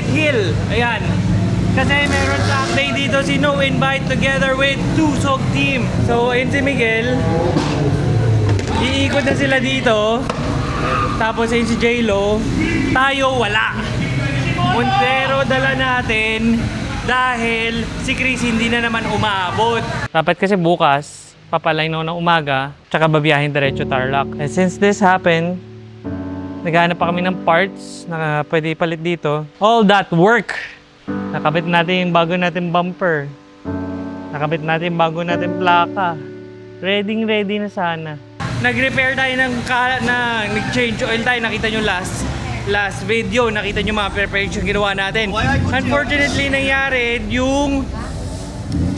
Rocket Hill. Ayan. Kasi meron track day dito si No Invite together with Tusog Team. So, ayun si Miguel. Iikot na sila dito. Tapos ayun si J-Lo. Tayo wala. Montero dala natin dahil si Chris hindi na naman umaabot. Dapat kasi bukas, papalain ako ng umaga, tsaka babiyahin diretso Tarlac. And since this happened, naghahanap pa kami ng parts na pwede ipalit dito. All that work! Nakabit natin yung bago natin bumper. Nakabit natin yung bago natin plaka. Ready na sana. Nag-repair tayo nag-change oil tayo. Nakita nyo last video. Nakita nyo mga preparation ginawa natin. Unfortunately, nangyari yung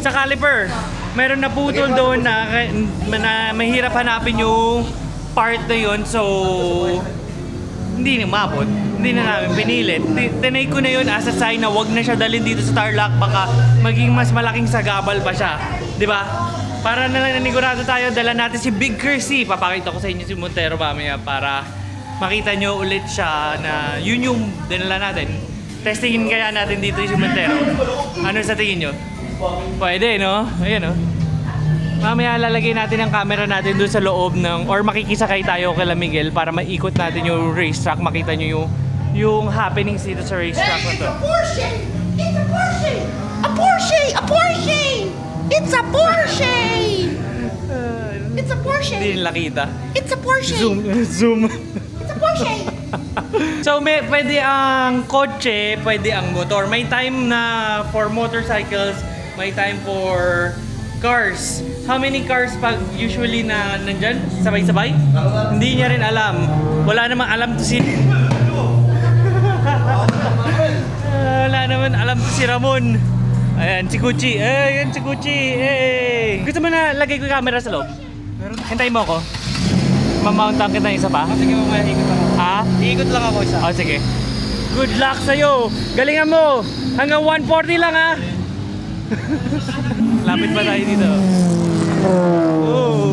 sa caliper. Meron na putol doon na mahirap hanapin yung part na yun. So, hindi na umabot. Hindi na namin pinilit. Tinay ko na yun as a sign na wag na siya dalhin dito sa Tarlac. Baka maging mas malaking sagabal pa siya. Di ba? Para na lang nanigurado tayo, dala natin si Big Kersey. Papakita ko sa inyo si Montero mamaya para makita nyo ulit siya na yun yung dinala natin. Testingin kaya natin dito si Montero. Ano sa tingin nyo? Pwede, no? Ayan, no? Mamaya lalagay natin ang camera natin doon sa loob ng, or makikisakay tayo kay Miguel para maikot natin yung racetrack. Makita nyo yung happenings dito sa racetrack na to. It's a Porsche! It's a Porsche! A Porsche! A Porsche! It's a Porsche! It's a Porsche! Hindi nila kita. It's a Porsche! Zoom. It's a Porsche! So pwede ang kotse, pwede ang motor. May time na for motorcycles, may time for cars. How many cars pag usually na nandyan? Sabay-sabay? Hindi niya rin alam. Wala namang alam to si... Wala naman alam to si Ramon. Ayan, si Gucci. Ayan, si Gucci. Hey. Gusto mo na lagay ko yung camera sa loob? Hintayin mo ako. Mamount kita isa pa? Sige, mamaya ikot lang ako. Ha? Iikot lang ako isa. Oh, sige. Good luck sa'yo. Galingan mo. Hanggang 140 lang, ha? Lapit pa tayo dito. Oh.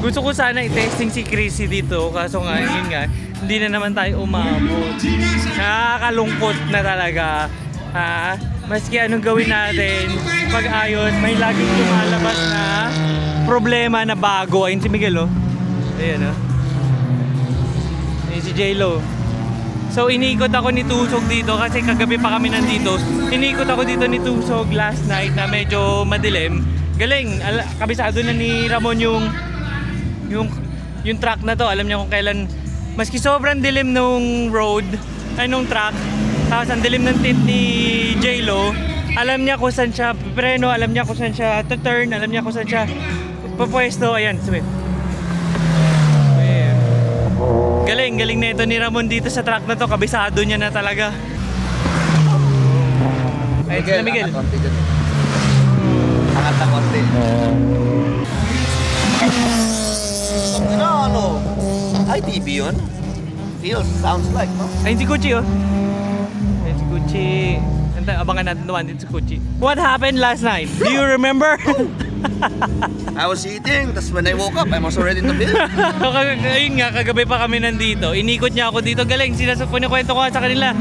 Gusto ko sana i-testing si Chrissy dito. Kaso nga, yun nga, hindi na naman tayo umabot. Nakakalungkot na talaga. Ha? Maski anong gawin natin, pag-ayos, may laging lumalabas na problema na bago. Ayun si Miguel, oh. Ayan, oh. Ayun si J-Lo. So, iniikot ako ni Tusog dito kasi kagabi pa kami nandito. Iniikot ako dito ni Tusog last night na medyo madilim. Galing, kabisado na ni Ramon yung track na to. Alam niya kung kailan, maski sobrang dilim nung road, ay nung track, tapos ang dilim ng tint ni J-Lo, alam niya kung saan siya preno, alam niya kung saan siya turn, alam niya kung saan siya papwesto. Ayan, sweet. Galing na ito ni Ramon dito sa track na to. Kabisado niya na talaga. Ayun sila Miguel. Angat na konti. Ano? ITB yun? Feels, sounds like, no? Ayun si Gucci, oh. Ayun si Gucci. Abangan natin naman din si Gucci. What happened last night? Do you remember? I was eating, tas when I woke up, I was already in the bed. Ayun nga, kagabi pa kami nandito. Inikot niya ako dito. Galing, kwento ko sa kanila.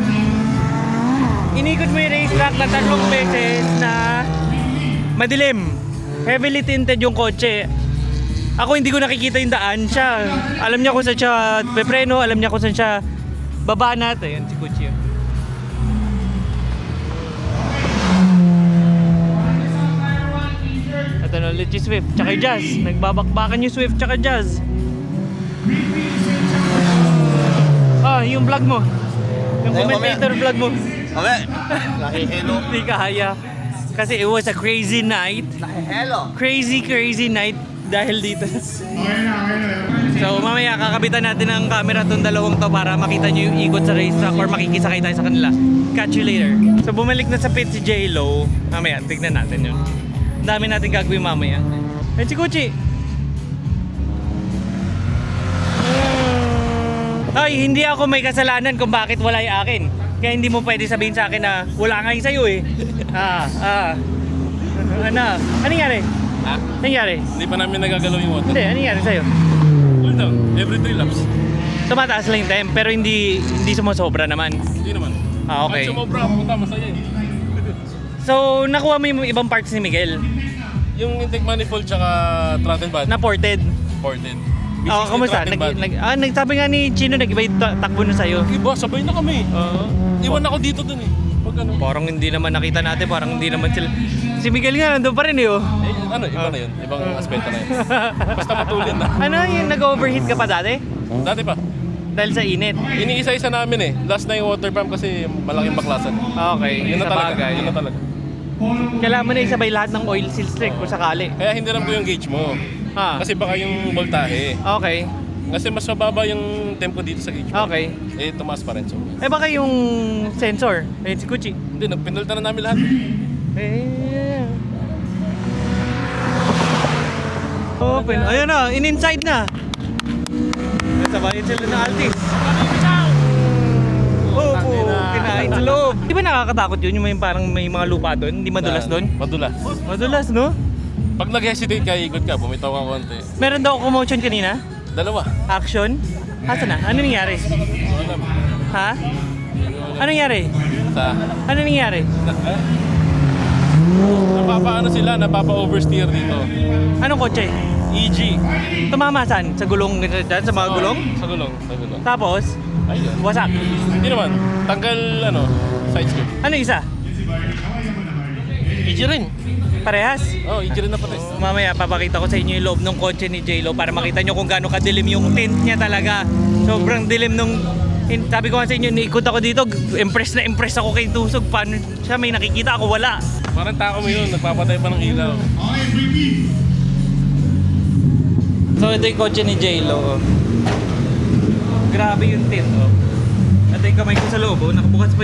Inikot mo yung racetrack na 3 beses na madilim. Heavily tinted yung kotse. Ako hindi ko nakikita yung daan. Siya, alam niya kung saan siya pepreno, alam niya kung saan siya babanat. Ayun, si Gucci. Ito na ulit yung Swift, tsaka yung Jazz. Nagbabakbakan yung Swift, tsaka Jazz. Yung vlog mo. Yung commentator vlog mo. Okay. Nahihilo. Hindi kaya. Kasi it was a crazy night. Nahihilo. Crazy night dahil dito. So mamaya kakabitan natin ang camera tong dalawang to para makita nyo yung ikot sa racetrack or makikisakay tayo sa kanila. Catch you later. So bumalik na sa pit si J-Lo. Mamaya, tignan natin yun. Ang dami natin gagawin mamaya. Ayun si Gucci. Ay, hindi ako may kasalanan kung bakit wala yung akin. Kaya hindi mo pwede sabihin sa akin na wala nga yung sa'yo eh. Ano nangyari? Ha? Nangyari? Hindi pa namin nagagalaw yung water. Hindi, nangyari sa'yo? Cool down, every 3 laps. Tumataas lang yung time pero hindi sumasobra naman. Hindi naman. Ah, okay. Pag sumobra, puta, masaya eh. So, nakuha mo yung ibang parts ni Miguel Yung intake manifold tsaka throttle band, na ported. ported. Oo, kamusta? Nagsabi nga ni Chino, nag-iba yung takbo na sa'yo. Iba, sabay na kami. Oo. Iwan ako dito dun eh. Pag ano. Parang hindi naman nakita natin, parang hindi naman sila. Si Miguel nga, nandun pa rin eh, oh. Eh, ano, iba na yun. Ibang aspeto na yun. Basta matulin na. Ano, yung nag-overheat ka pa dati? Dati pa. Dahil sa init. Iniisa-isa namin eh. Last na yung water pump kasi malaking baklasan. Okay, Yun na sa talaga. bagay. Yun na talaga. Kailangan mo na isabay lahat ng oil seal strength kung sakali. Kaya hindi ram ko yung gauge mo. Ah, Kasi baka yung voltahe. okay. Kasi mas mababa yung tempo dito sa gauge mo. Okay. Eh, tumaas pa rin. So, Eh baka yung sensor, ayun si Kuchi. hindi, pinulta na namin lahat. Eh. Open. Ayun na, in-inside na. Nasabayan sila ng Altis. Opo, kinain sa loob. Di ba nakakatakot yun? Yung may parang may mga lupa doon? Hindi madulas doon? Madulas. Madulas, no? Pag nag-hesitate ka, ikot ka, bumitaw ka konti. Meron daw commotion kanina? Dalawa. Action? Asa na? Ano nangyari? Alam. Ha? Ano nangyari? Sa... Ano nangyari? Napapaano sila, napapa-oversteer dito. Anong kotse? EG. Tumama saan? Sa gulong dyan? Sa mga gulong? Sa gulong, sa gulong. Tapos, Ayun. wasak. Hindi naman. Tanggal, side skirt. Ano isa? EG rin. Parehas? Oh, EG rin na pati. Mamaya papakita ko sa inyo yung loob ng kotse ni J-Lo para makita nyo kung gaano kadilim yung tint niya talaga. Sobrang dilim nung... Sabi ko nga sa inyo, niikot ako dito, impress na impress ako kay Tusog. Paano siya may nakikita ako, wala. Parang tako mo yun, nagpapatay pa ng ilaw. So ito yung kotse ni J-Lo. Grabe yung tint, oh. Ito yung kamay ko sa loob, oh. Nakabukas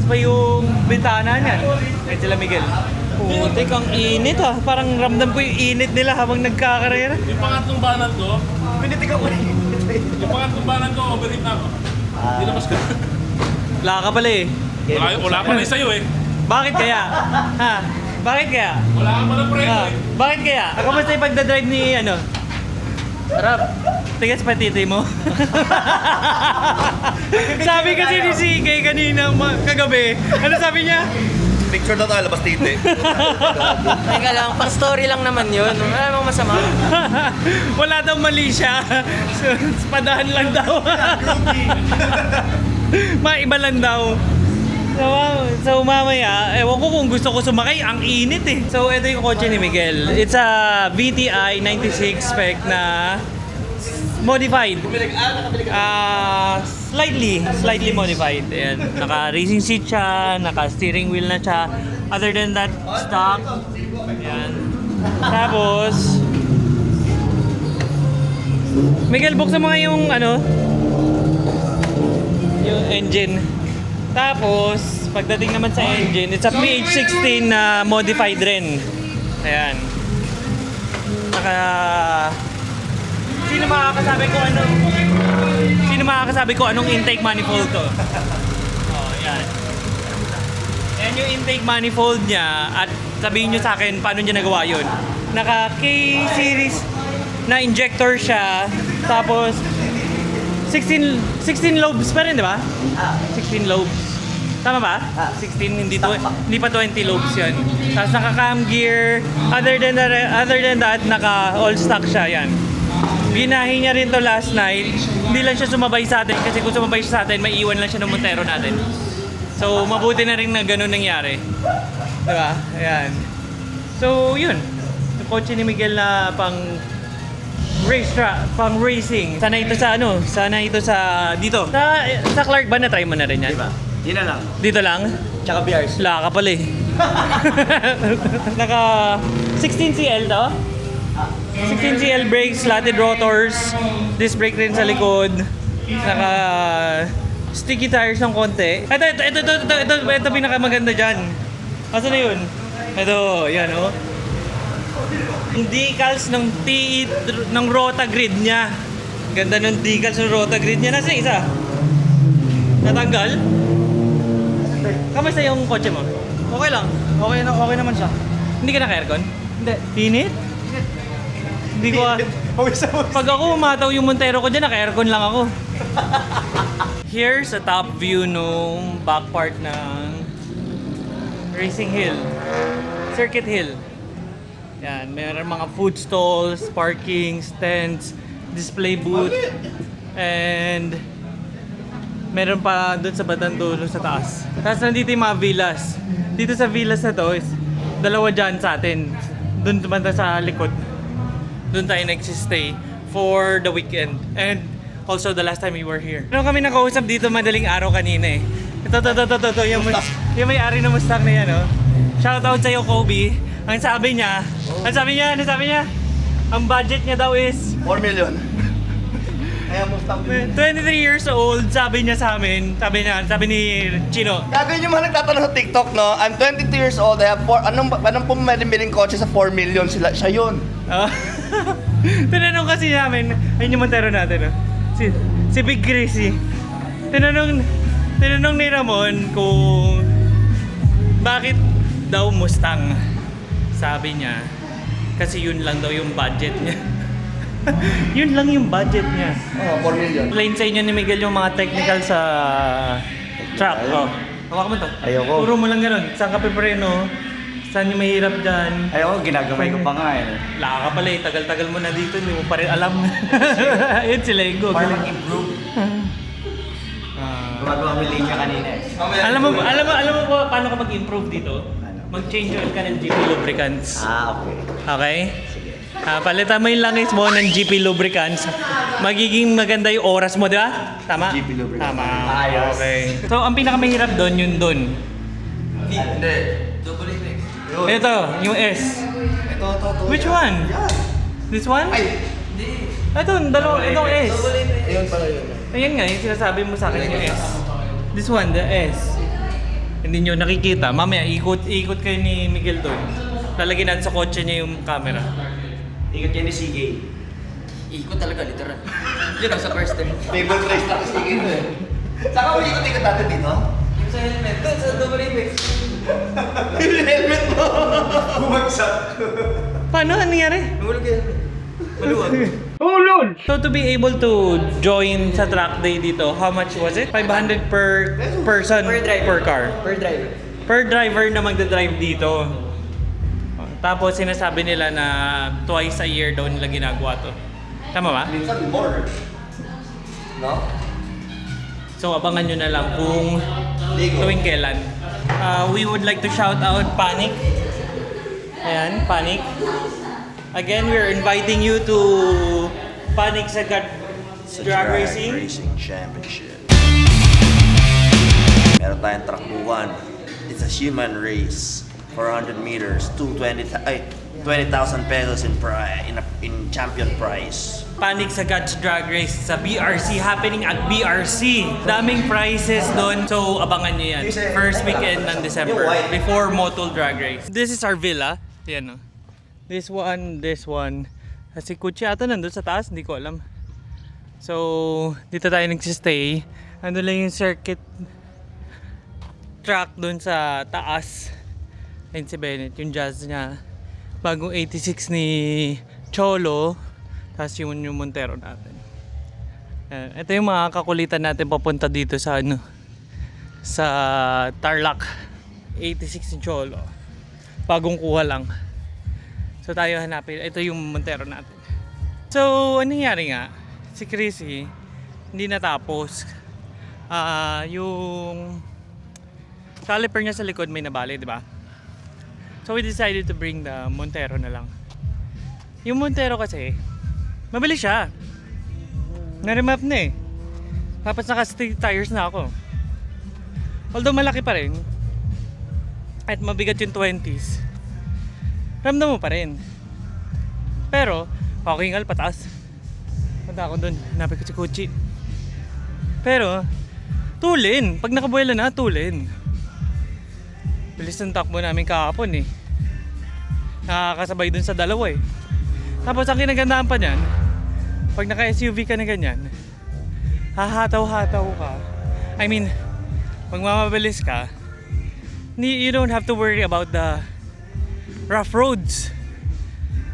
pa yung bintana niyan. Ay sila Miguel. Putik, ang init ha. Parang ramdam ko yung init nila habang nagkakarera. Yung pangatlong banat ko, Pinitig ako eh. yung pangatlong banat ko, overheat na ako. Dinabas ka. Wala ka pala eh. Wala pa rin sa'yo eh. Bakit kaya? Ha? Bakit kaya? Wala ka pa ng preno Ha? eh. Bakit kaya? Kamusta yung pagdadrive ni ano? Sarap. Tigas pa titi mo. Sabi kasi ni CK kanina kagabi. Ano sabi niya? Picture na tayo, labas titi. Teka lang, pa-story lang naman yun. Wala namang masama. Wala daw mali siya. So, padahan lang daw. Maiba lang daw. So mamaya, ewan ko kung gusto ko sumakay, ang init eh. So ito yung kotse ni Miguel. It's a VTI 96 spec na modified. Slightly modified. Ayan, naka-racing seat siya, naka-steering wheel na siya. Other than that, stock. Ayan. Tapos, Miguel, buksan mo nga yung yung engine. Tapos, pagdating naman sa engine, it's a PH16 na modified rin. Ayan. Sino makakasabi ko anong intake manifold to? Oh, yan. Yan yung intake manifold niya at sabihin nyo sa akin paano niya nagawa yun. Naka K-series na injector siya. Tapos 16 lobes pa rin, di ba? 16 lobes. Tama ba? 16, hindi pa 20 lobes yan. Tapos naka-cam gear. Other than that, naka all stock siya yan. Binahi niya rin to last night. Hindi lang siya sumabay sa atin kasi kung sumabay siya sa atin, may iwan lang siya ng Montero natin. So, mabuti na rin na ganun nangyari. Di ba? Ayan. So, yun. Yung kotse ni Miguel na pang pang racing. Sana ito sa dito. Sa Clark ba na try mo na rin yan? Diba? Di na lang. Dito lang? Tsaka BRs. Wala ka pala eh. Naka 16CL to? 16CL brakes, slatted rotors, disc brake rin sa likod. Naka sticky tires ng konti. Ito pinakamaganda dyan. Asa na yun? Ito, yan oh. Yung decals ng ng rota grid niya. Ganda ng decals ng rota grid niya. Nasa isa? Natanggal? Kamusta yung kotse mo? Okay lang. Okay naman siya. Hindi ka naka-aircon? Hindi. Init? Hindi ko pag ako umataw yung Montero ko dyan, naka-aircon lang ako. Here's a top view nung back part ng Racing Hill. Circuit Hill. Yan, mayroon mga food stalls, parking, tents, display booth, and meron pa doon sa bandang dulo sa taas. Tapos nandito yung mga villas. Dito sa villas na to is dalawa dyan sa atin. Doon banda sa likod. Doon tayo nagsistay for the weekend. And also the last time we were here. Meron kami nakausap dito madaling araw kanina eh. Ito. Yung may-ari ng Mustang na yan, oh. Shoutout sa'yo, Kobe. Ano sabi niya? Ang budget niya daw is 4 million. Kaya Mustang. 23 years old, sabi niya sa amin. Sabi ni Chino. Gagawin yung mga nagtatanong sa TikTok, no? I'm 22 years old, I have 4... Anong pumiling kotse sa 4 million? Siya yun. Tinanong kasi namin, ayun yung Montero natin, oh. Si Big Gracie. Tinanong ni Ramon kung bakit daw Mustang. Sabi niya, kasi yun lang daw yung budget niya. Yun lang yung budget niya. 4 million. Explain sa inyo ni Miguel yung mga technical sa truck. Oh. Hawak mo to. Ayoko. Turo mo lang ganun. Saan ka pepreno? Saan yung mahirap dyan? Ayoko, ginagamay ko pa nga eh. Laka ka pala eh. Tagal-tagal mo na dito. Hindi mo pa rin alam. Yun si Lego. Para mag-improve. Gumagawa mo linya kanina eh. Alam mo po paano ka mag-improve dito? Mag-change oil ka ng GP lubricants. Okay. Okay? Palitan mo yung langis mo ng GP lubricants. Magiging maganda yung oras mo, di ba? Tama? GP lubricants. Tama. Ayos. Okay. So, ang pinakamahirap doon, yun doon. Hindi. Double index. Ito, yung S. Ito. Which one? This one? Ito, itong S. Ayun pala yun. Ayan nga, yung sinasabi mo sa akin yung S. This one, the S. Hindi nyo nakikita. Mamaya, ikot kayo ni Miguel doon. Lalagyan natin sa kotse niya yung camera. Ikot yan ni CJ. Ikot talaga, literal. Yun ang sa first time. Table race na kasi ito eh. Saan ka ikot-ikot natin dito? Yung sa helmet, doon sa double index. Yung helmet mo! Bumagsak. Paano? Ano nangyari? Nahulog yung helmet. Maluwag. So to be able to join sa track day dito, how much was it? 500 per person Per driver. per car. Per driver. Per driver na magdadrive dito. Tapos sinasabi nila na twice a year daw nila ginagawa to. Tama ba? Minsan more. No? So abangan nyo na lang kung Ligo. tuwing kailan. We would like to shout out Panic. Ayan, Panic. Again, we're inviting you to Panic Sagat Drag Racing. Racing Championship. Meron tayong trakuhan. It's a human race. 400 meters, 20,000 pesos in champion prize. Panic Sagat Drag Race sa BRC, happening at BRC. Daming prizes doon, so abangan nyo yan. First weekend ng December, before Motul Drag Race. This is our villa. Yan o. This one. Si Kuchi ata nandun sa taas, hindi ko alam. So, dito tayo nagsistay. Ando lang yung circuit track doon sa taas. Ayun si Bennett, yung jazz niya. Bagong 86 ni Cholo. Tapos yung Montero natin. Ito yung mga kakulitan natin papunta dito sa sa Tarlac. 86 ni Cholo. Bagong kuha lang. So tayo hanapin. Ito yung Montero natin. So, anong nangyari nga? Si Chrissy, hindi natapos. Yung caliper niya sa likod may nabali, di ba? So we decided to bring the Montero na lang. Yung Montero kasi, mabilis siya. Na-remap na eh. Tapos naka-street tires na ako. Although malaki pa rin, at mabigat yung 20s, ramdam mo pa rin. Pero, pakingal pataas. Punta ako dun, hanapin ko si Kuchi. Pero, tulin. Pag nakabuela na, tulin. Bilis ng takbo namin kahapon eh. Nakakasabay dun sa dalawa eh. Tapos ang kinagandaan pa niyan, pag naka-SUV ka na ganyan, hahataw-hataw ka. I mean, magmamabilis ka, you don't have to worry about the rough roads.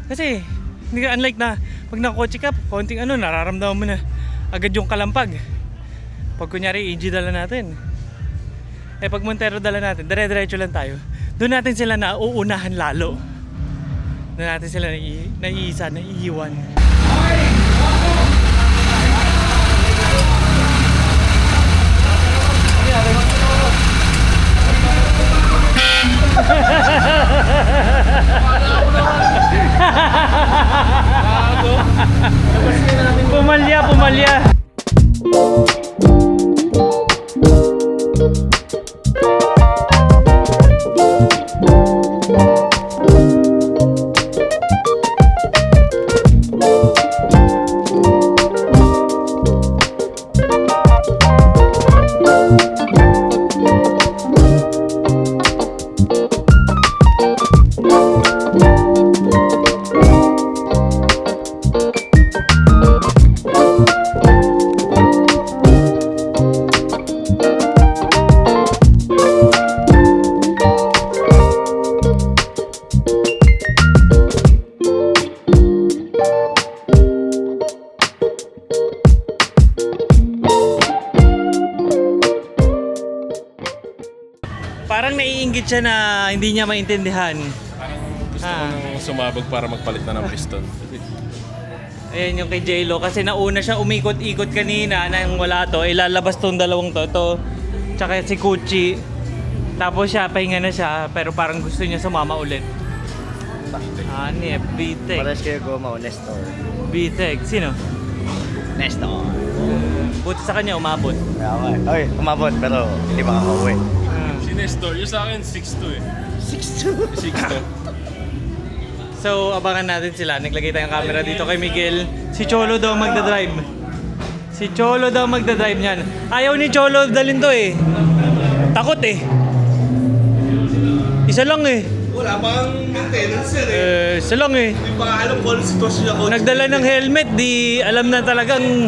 Kasi, Hindi ka unlike na pag nakakotse ka, konting ano, nararamdaman mo na agad yung kalampag. Pag kunyari EG dala natin. Eh pag Montero dala natin, dire-diretso lang tayo. Doon natin sila na uunahan lalo. Doon natin sila naiisa, naiiwan. Pumalya, pumalya. Parang naiinggit siya na hindi niya maintindihan. Gusto ko nang sumabog para magpalit na ng piston. Ayan yung kay J-Lo kasi nauna siya umikot-ikot kanina nang wala to. Ilalabas tong dalawang to. Ito, tsaka si Gucci. Tapos siya, pahinga na siya pero parang gusto niya sumama ulit. Hanip, B-Tech. Pares kayo goma o Nestor. B-Tech, sino? Nestor. Buti sa kanya, umabot. Oy, umabot pero hindi makakauwi. Si Nestor, yung sa akin 6'2" eh. 6'2". 6'2". So, abangan natin sila. Naglagay tayong camera dito kay Miguel. Si Cholo daw magdadrive. Si Cholo daw magdadrive niyan. Ayaw ni Cholo dalhin to eh. Takot eh. Isa lang eh. Wala pang maintenance sir eh. Isa lang eh. Hindi pa alam kung anong sitwasyon niya. Nagdala ng helmet, di alam na talagang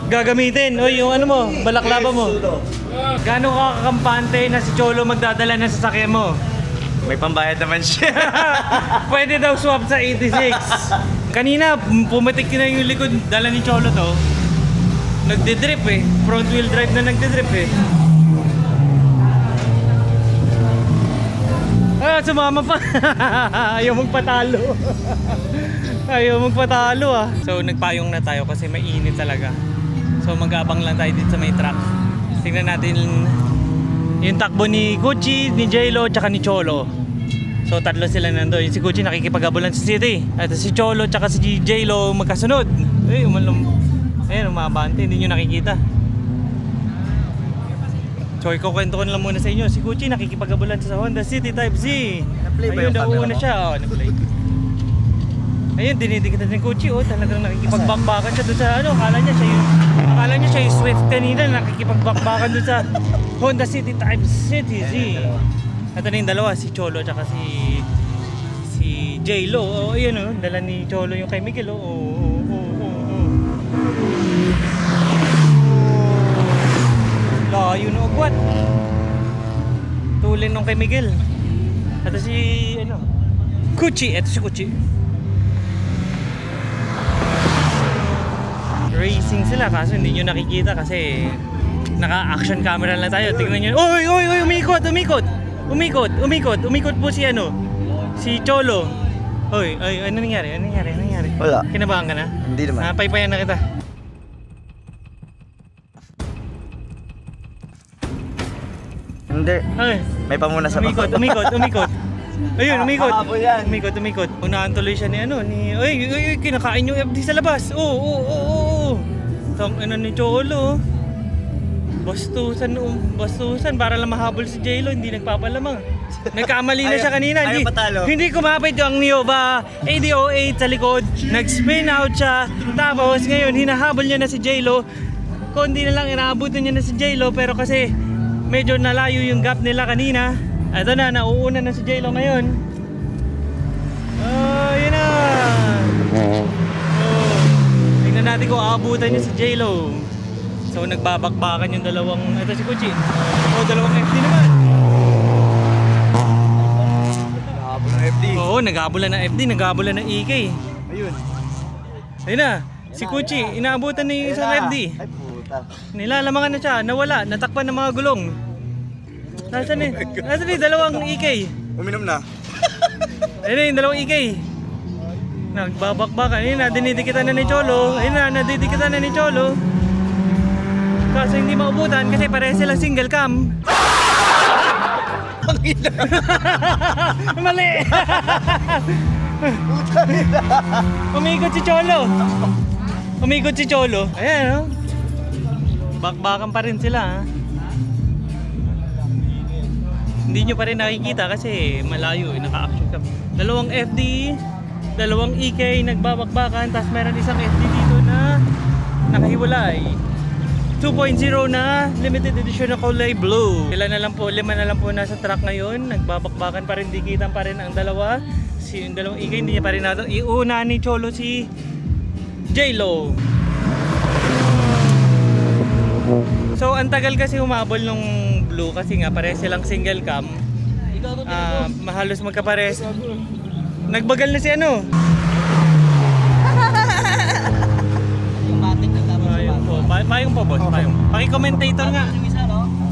gagamitin. Oy, yung ano mo, balaklava mo. Gano'n ka kakampante na si Cholo magdadala ng sasakyan mo? May pambayad naman siya. Pwede daw swap sa 86. Kanina, pumatik na yung likod. Dala ni Cholo to. Nagdidrip eh. Front wheel drive na nagdidrip eh. Ah, sumama pa. Ayaw magpatalo. Ayaw magpatalo ah. So, nagpayong na tayo kasi mainit talaga. So, mag-abang lang tayo dito sa may truck. Tingnan natin yung takbo ni Gucci, ni J-Lo, tsaka ni Cholo. So tatlo sila nandoon. Si Gucci nakikipag-abulan sa city. At si Cholo tsaka si J-Lo magkasunod. Ay, ayun, umabante, hindi nyo nakikita. So ikukwento ko na lang muna sa inyo. Si Gucci nakikipag-abulan sa Honda City Type Z. Na-play ba Ayun, yung camera nauna mo? siya. Oo, na-play. Ayun, dinidikitan ni Gucci. Oh, talagang nakikipag-bakbakan siya doon sa ano. Akala niya siya yung Swift kanina. Nakikipag-bakbakan doon sa Honda City Type City Z. Ito na yung dalawa, si Cholo at si J-Lo. Oh, ayun oh, dala ni Cholo yung kay Miguel. Oh. Layo na ugwat. Tulin nung kay Miguel. Ito si Gucci. Ito si Gucci. Racing sila kaso hindi nyo nakikita kasi naka-action camera lang tayo. Tingnan nyo. Oy! Umikot po si si Cholo. Oy, ano nangyari? Wala. Kinabahan ka na? Hindi naman. Paypayan na kita. Hindi. Ay, May pamuna sa umikot. Ayun, umikot. Habol yan. Umikot. Unahan tuloy siya ni Oy, kinakain yung FD sa labas. Oo. Tang ni Cholo. Bastusan para lang mahabol si J-Lo, hindi nagpapalamang. Nagkamali na siya kanina. Ayaw patalo. Hindi kumapit yung Nioba AD08 sa likod. Nag-spin out siya. Tapos ngayon, hinahabol niya na si J-Lo. Kundi na lang inaabutin niya na si J-Lo. Pero kasi medyo nalayo yung gap nila kanina. Ito na, nauuna na si J-Lo ngayon. Oh, yun na. Tingnan natin kung aabutan niya si J-Lo. So nagbabakbakan yung dalawang, ito si Gucci. Dalawang FD naman. Nakahabol ng FD. Oo, naghabulan ng FD, naghabulan ng EK. Ayun. Ayun na, si Kuchi, inaabutan na yung isang Ayun na. FD. Ay, puta. Nilalamangan na siya, nawala, natakpan ng mga gulong. Nasaan eh? Nasaan eh? Dalawang EK. Uminom na. Ayun na yung dalawang EK. Nagbabakbakan. Ayun na, dinidikitan na ni Cholo. Ayun na, nadidikitan na ni Cholo. Kaso hindi maubutan kasi pareha sila single cam. Mali! Umikot si Cholo. Umikot si Cholo. Ayan, oh. Bakbakan pa rin sila, ha? Hindi nyo pa rin nakikita kasi malayo, naka-action cam. Dalawang FD, dalawang EK nagbabakbakan, tapos meron isang FD dito na nakahiwalay. 2.0 na limited edition na kulay blue. Lima na lang po nasa truck ngayon. Nagbabakbakan pa rin, dikitan pa rin ang dalawa. Yung dalawang EK hindi niya pa rin natin. Iuna ni Cholo si J-Lo. So ang tagal kasi humabol nung blue kasi nga pares silang single cam. Mahalos magkapares. Nagbagal na si ano. Ayun po. Payong po boss, payong. Paki-commentator nga.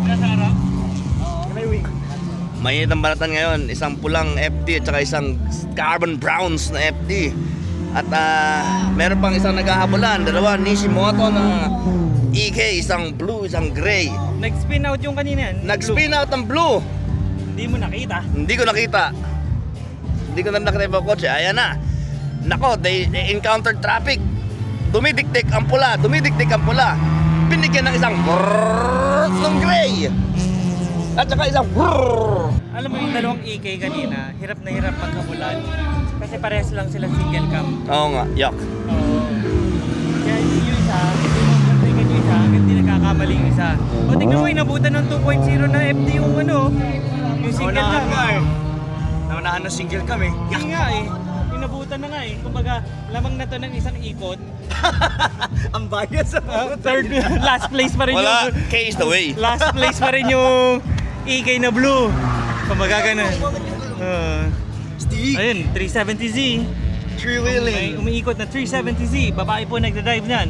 Nasa harap. Mainit ang balatan ngayon, isang pulang FD at saka isang carbon browns na FD. At meron pang isang naghahabulan, dalawa Nishimoto na EK, isang blue, isang gray. Nag-spin out yung kanina. Nag-spin out ang blue. Hindi mo nakita. Hindi ko nakita. Hindi ko na nakita yung kotse. Ayan na. Nako, they encountered traffic. Dumidikdik ang pula, dumidikdik ang pula. Binigyan ng isang brrrr ng gray. At saka isang brrrr. Alam mo yung dalawang EK kanina, hirap na hirap pagkabulan. Kasi parehas lang sila single cam. Oo nga, yuck. Oo. Kaya yung isa, yung isa, hanggang di nagkakamali yung isa. O tignan mo, inabutan ng 2.0 na FD yung ano, yung single cam. Naunahan na single kami. Hindi nga eh. Inabutan na nga eh. Kumbaga, lamang na to ng isang ikot. Ang bias sa Third, last place pa rin Wala, yung... K is the way. Last place pa rin yung EK na blue. Kumbaga ganun. Stick. Ayun, 370Z. Tree May wheeling. umiikot na 370Z. Babae po nagda-drive niyan.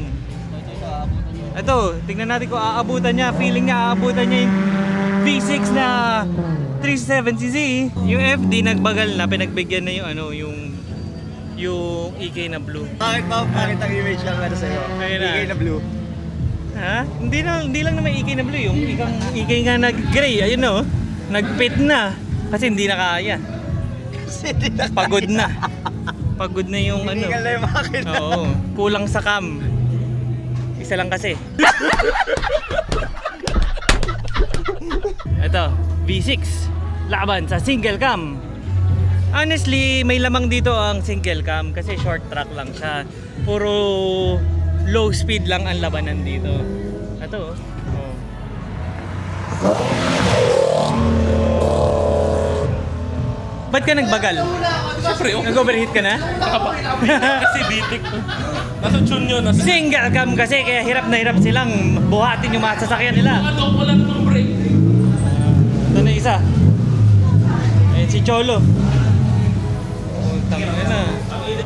Ito, tingnan natin kung aabutan niya. Feeling niya aabutan niya yung V6 na 370Z. Yung FD nagbagal na, pinagbigyan na yung ano, yung EK na blue. Bakit ba pangit ang image lang ano sa'yo? Ayun na. Bigay na blue. Ha? Hindi lang naman EK na blue, yung EK nga nag-gray, ayun no. Nag-pit na kasi hindi na kaya. Kasi di na Pagod na. Pagod na yung ano. Hindi ka lang makita. Oo, kulang sa cam. Isa lang kasi. Ito, V6 laban sa single cam. Honestly, may lamang dito ang single cam kasi short track lang siya. Puro low speed lang ang labanan dito. Ito, oh. Ba't ka nagbagal? Siyempre, oh. Nag-overheat ka na? Kasi bitik to. Nasa tune yun. Nasa... Single cam kasi kaya hirap na hirap silang buhatin yung mga sasakyan nila. Ano, wala na ng break. Ito na isa. Ayan si Cholo. Oh, tangin na.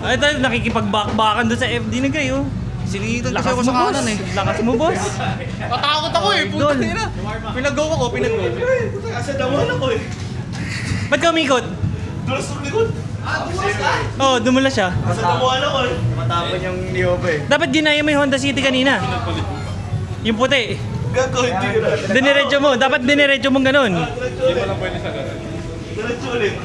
Ay, ito nakikipagbakbakan doon sa FD na kayo. Sinitag Lakas mo, boss. Lakas mo, boss. Matakot ako eh, puta Idol. na. Pinag-go ako, pinag-go. Kasi dawan ako eh. Ba't ka umikot? Dulas sa likod. Oo, dumula siya. Kasi dawan ako eh. Matapon yung Niobe. Dapat ginaya mo yung Honda City kanina. Yung puti. Gago, hindi ko na. Diniretso mo. Dapat diniretso mong ganun. Hindi mo lang pwede sa ganun. Diretso ulit.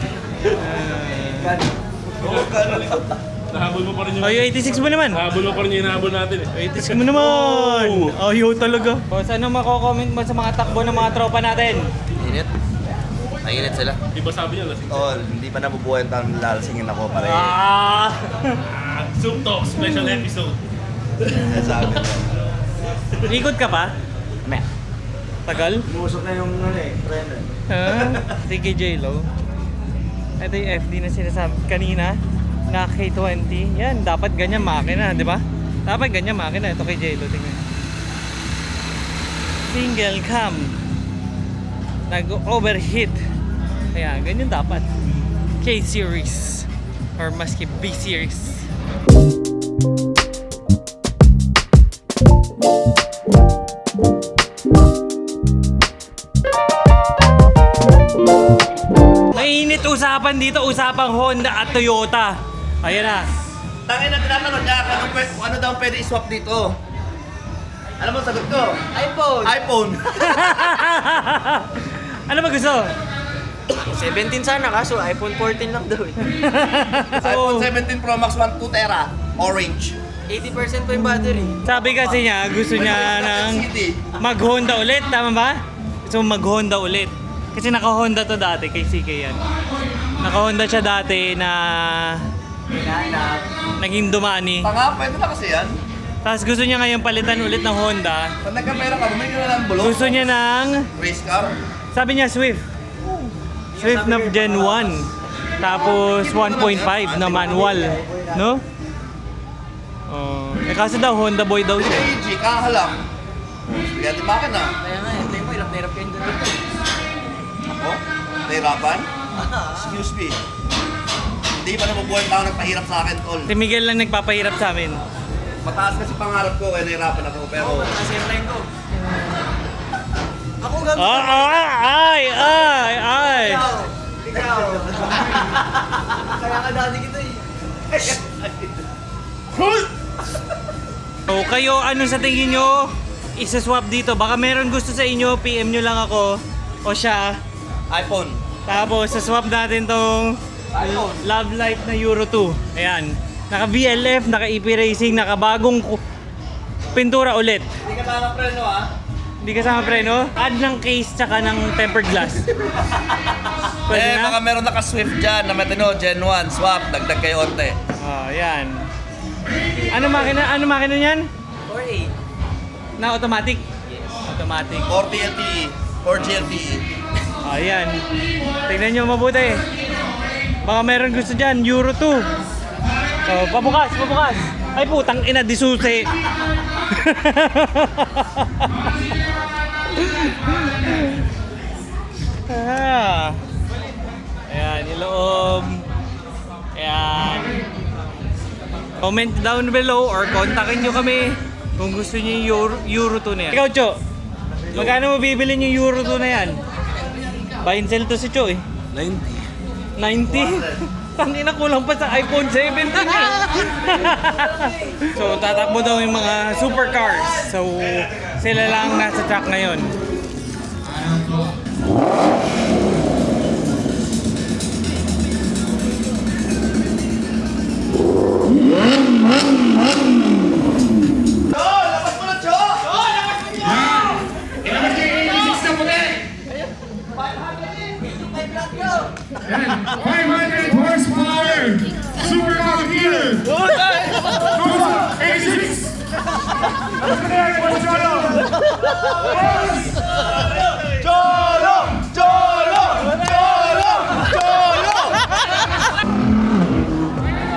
Nahabol mo pa rin yung... Oh, yung 86 mo naman. Nahabol mo pa rin yung hinahabol natin eh. 86 mo naman. Oh, yun talaga. Boss, ano mako-comment mo sa mga takbo ng mga tropa natin? Init? Mainit sila. Di ba sabi niya lasing? Oo, hindi pa nabubuhay ang lalasingin ako pare. Ah! Soup Talk special episode. Sabi ko. Ikot ka pa? Meh. Tagal? Musok na yung ano eh, trend. Sige J-Lo. Ito yung FD na sinasabi kanina na K20. Yan, dapat ganyan makina, di ba? Dapat ganyan makina. Ito kay J-Lo, tingnan. Single cam. Nag-overheat. Kaya, ganyan dapat. K-series. Or maski B-Series. Mainit usapan dito, usapang Honda at Toyota. Ayan na. Tangin na tinatanong niya kung ano daw pwede i-swap dito. Alam mo sagot ko? iPhone! iPhone. Ano ba gusto? 17 sana kaso iPhone 14 lang daw eh. iPhone 17 Pro Max 1 2 Tera. Orange. 80% pa yung battery. Sabi kasi niya, gusto niya ng mag-Honda ulit, tama ba? Gusto mo mag-Honda ulit. Kasi naka-Honda to dati, kay CK yan. Naka-Honda siya dati na naging dumani. Tanga, pwede na kasi yan. Tapos gusto niya ngayon palitan ulit ng Honda. Pag nagkapera ka, bumili ka na ng bulok. Gusto niya ng, Race car. sabi niya Swift. Swift na Gen 1. Tapos 1.5 na manual. No? Oh, eh kasi daw Honda boy daw siya. AG, kahalang. Spaghetti makina. Kaya nga, hindi mo, hirap kayo doon. Ako? Nahirapan? Excuse me. Hindi pa nabubuhay tao nagpahirap sa akin, tol. Si Miguel lang nagpapahirap sa amin. Mataas kasi pangarap ko, kaya nahirapan ako. Pero, Kasi yung line ko. Ako gamit. Ay! Ikaw. Kaya ka dati kita eh. So, kayo, ano sa tingin nyo? Isa-swap dito. Baka meron gusto sa inyo, PM nyo lang ako. O siya. iPhone. Tapos, sa-swap natin tong Love Life na Euro 2. Ayan. Naka VLF, naka EP Racing, naka bagong pintura ulit. Hindi ka tama preno, ah. Hindi kasama preno. Add ng case tsaka ng tempered glass. Pwede na? Baka meron naka-Swift dyan na matino, Gen 1, swap, dagdag kayo onte. Oh, ayan. Ano makina niyan? 4A. Na automatic? Yes. Automatic. 40 LTE, 4G LTE. Ayan. Tignan nyo mabuti. Baka meron gusto dyan, Euro 2. So, pabukas. Ay putang ina, di susi. Ayan, yung loob. Ayan. Comment down below or kontakin nyo kami kung gusto nyo yung Euro 2 na yan. Ikaw, Cho, magkano mo bibilin yung Euro 2 na yan? Buy and sell to si Cho eh. 90? Tangina, kulang pa sa iPhone 17 eh. So, tatakbo daw yung mga supercars. So, sila lang nasa track ngayon. Labas mo na, Cho! 500 horsepower supercomputer. 86. Cholo! Cholo! Cholo! Cholo! Cholo!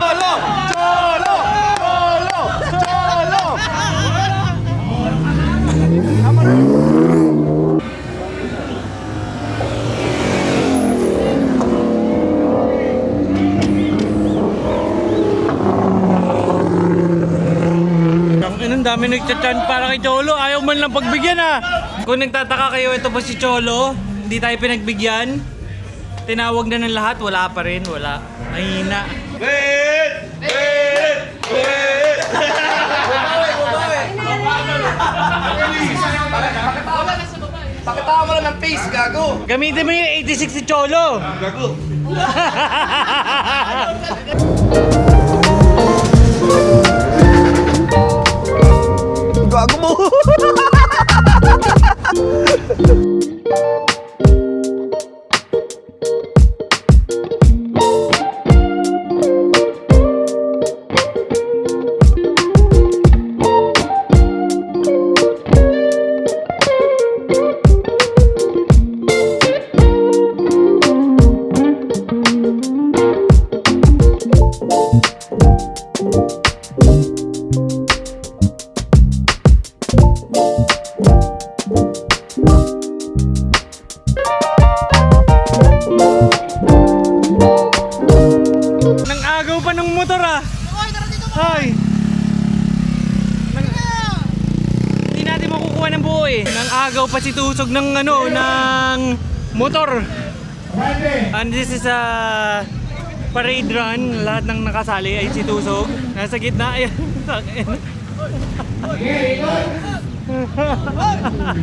Cholo! Cholo! Cholo! Ang dami nagchat-chat para kay Cholo. Ayaw man lang pagbigyan ah. Kung nagtataka kayo, ito po si Cholo. Hindi tayo pinagbigyan. Tinawag na ng lahat. Wala pa rin. Wala. Mahina. Wait! Wait! Wait! Pakitawa mo lang ng face, gago! Gamitin mo yung 86 si Cholo. Gago! Gago mo! Ay! Hindi natin makukuha ng buo eh. Nang agaw pa si Tusog ng ano, ng motor. And this is a parade run. Lahat ng nakasali ay si Tusog. Nasa gitna. Ayan.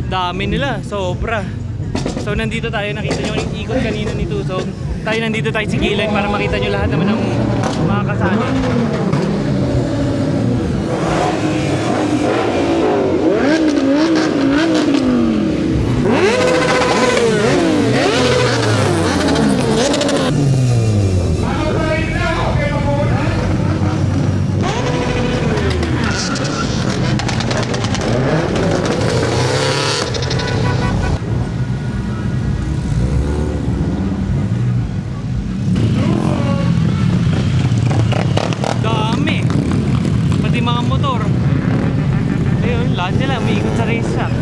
Dami nila. Sobra. So nandito tayo. Nakita nyo yung ikot kanina ni Tusog. Tayo nandito tayo sa gilid para makita nyo lahat naman ng mga kasali. Dami. Pati mga motor. Ayun, lahat sila umiikot sa race track.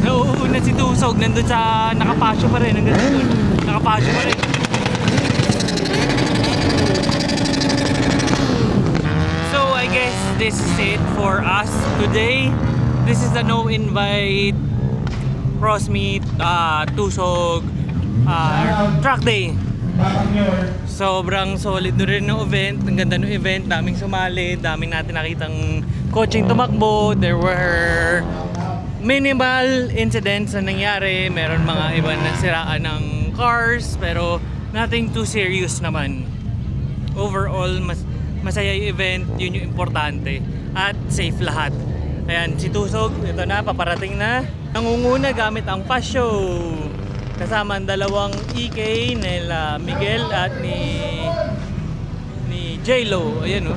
Nauuna si Tusog, nandun sa nakapasyo pa rin. Hanggang doon. Nakapasyo pa rin. So I guess this is it for us today. This is the no invite cross meet Tusog track day. Sobrang solid na rin ng event. Ang ganda ng event. Daming sumali. Daming natin nakitang coaching tumakbo. There were minimal incidents na nangyari. Meron mga iba na siraan ng cars. Pero nothing too serious naman. Overall, masaya yung event. Yun yung importante. At safe lahat. Ayan, si Tusog. Ito na, paparating na. Nangunguna gamit ang fast show. Kasama ang dalawang EK nila Miguel at ni J-Lo. Ayan, oh.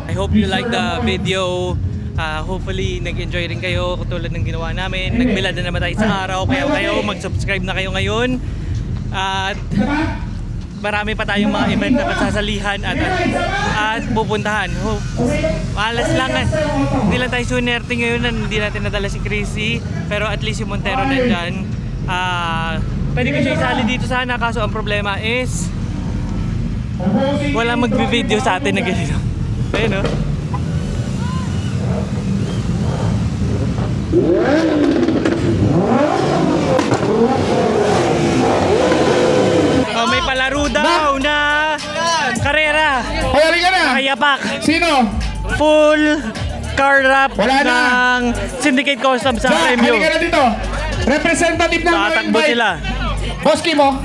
I hope you like the video. Hopefully nag-enjoy rin kayo katulad ng ginawa namin. Nagbilad na naman tayo sa araw, kaya kayo mag-subscribe na kayo ngayon. At marami pa tayong mga event na pasasalihan at pupuntahan. Malas lang. Hindi lang tayo sunerte ngayon na hindi natin nadala si Chrissy. Pero at least yung Montero nandyan. Pwede ko siya isali dito sana, kaso ang problema is wala magbi-video sa atin na ganito. Ayun, oh. May palaro daw na karera. Hayari ka na! Nakayapak. Sino? Full car wrap Wala na. ng Syndicate Customs sa Ja, premyo. halika na dito. Representative ng Tatakbo invite. sila. Boss Kimo.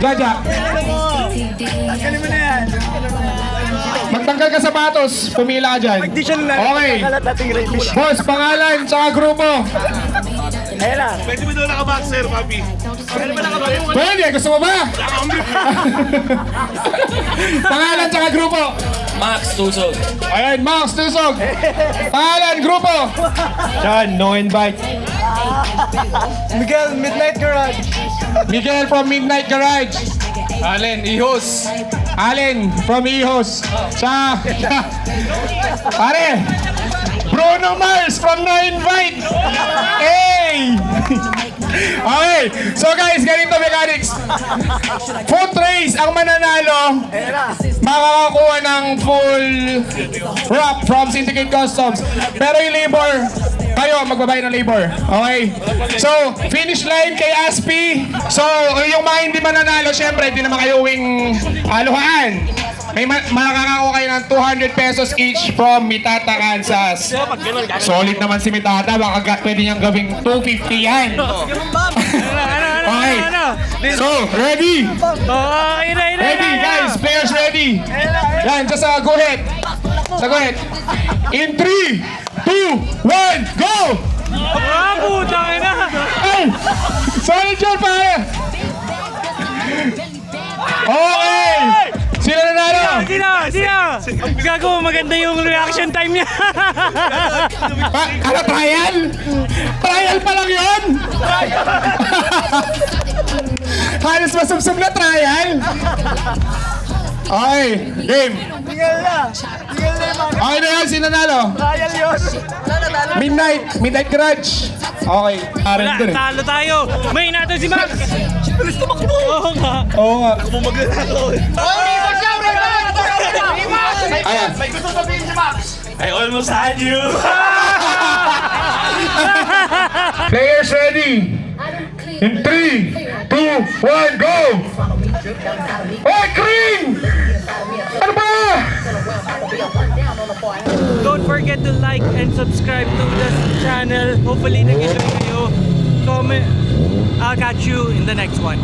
Jaja. Magtanggal ka sapatos. Pumila ka dyan. Okay. Boss, pangalan, tsaka grupo. Pwede mo doon naka-boxer, papi. Pwede, gusto mo ba? Pangalan, tsaka grupo. Max Tusog. Ayan, Max Tusog. Pangalan, grupo. John, no invite. Miguel, Midnight Garage. Miguel from Midnight Garage. Allen, Ihos. Allen from Ihos. Pare, Bruno Mars from No Invite. Hey! Okay, so guys, ganito mechanics. Foot race ang mananalo. Makakakuha ng full wrap from Syndicate Customs. Pero yung labor, kayo magbabayad ng labor. Okay? So, finish line kay Aspi. So, yung mga hindi mananalo, syempre, hindi naman kayo uwing aluhaan. May makakakuha kayo ng 200 pesos each from Mitata, Kansas. Solid naman si Mitata. Baka pwede niyang gawing 250 yan. Okay. So, ready? Ready, guys. Players ready. Yan, just go ahead. Sa go ahead. In 3, 2, 1, go! Putang ina! Ay! Solid yun, pare! Okay! Sino nanalo? Sino? Gago, maganda yung reaction time niya. Ano, trial? Trial pa lang yun? Halos masubsob na trial? Okay, game. Miguel na Okay na yan, sino nanalo? Trial yun. Midnight Garage. Okay, Wala, talo tayo. May nato si Max. Bilis tumakbo. Oo nga. Oo nga. Bumagay na ako. Oy, watch out, right I almost had you. Players ready? In 3, 2, 1, go! Hey, Kring! Ano ba? Don't forget to like and subscribe to this channel. Hopefully nag-enjoy kayo. Comment. I'll catch you in the next one.